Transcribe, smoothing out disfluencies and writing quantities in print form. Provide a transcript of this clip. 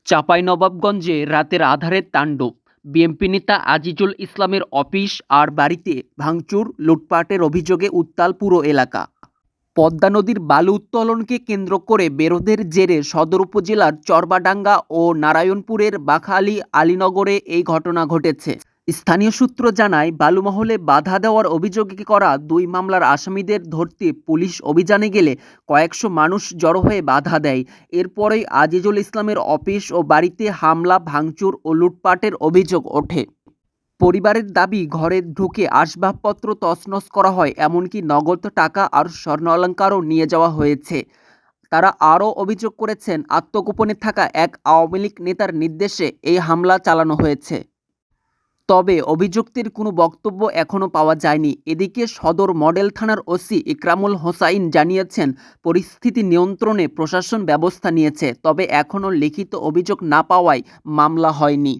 চাঁপাইনবাবগঞ্জে রাতের আঁধারের তাণ্ডব। বিএনপি নেতা আজিজুল ইসলামের অফিস আর বাড়িতে ভাঙচুর, লুটপাটের অভিযোগে উত্তাল পুরো এলাকা। পদ্মা নদীর বালু উত্তোলনকে কেন্দ্র করে বিরোধের জেরে সদর উপজেলার চরবাডাঙ্গা ও নারায়ণপুরের বাখালী আলীনগরে এই ঘটনা ঘটেছে। স্থানীয় সূত্র জানায়, বালুমহলে বাধা দেওয়ার অভিযোগে করা ২ মামলার আসামিদের ধরতে পুলিশ অভিযানে গেলে কয়েকশো মানুষ জড়ো হয়ে বাধা দেয়। এরপরেই আজিজুল ইসলামের অফিস ও বাড়িতে হামলা, ভাঙচুর ও লুটপাটের অভিযোগ ওঠে। পরিবারের দাবি, ঘরে ঢুকে আসবাবপত্র তছনছ করা হয়, এমনকি নগদ টাকা আর স্বর্ণালংকারও নিয়ে যাওয়া হয়েছে। তারা আরও অভিযোগ করেছেন, আত্মগোপনে থাকা এক আওয়ামী লীগ নেতার নির্দেশে এই হামলা চালানো হয়েছে। তবে অভিযুক্তের কোনো বক্তব্য এখনও পাওয়া যায়নি। এদিকে সদর মডেল থানার ওসি ইকরামুল হোসাইন জানিয়েছেন, পরিস্থিতি নিয়ন্ত্রণে প্রশাসন ব্যবস্থা নিয়েছে, তবে এখনও লিখিত অভিযোগ না পাওয়ায় মামলা হয়নি।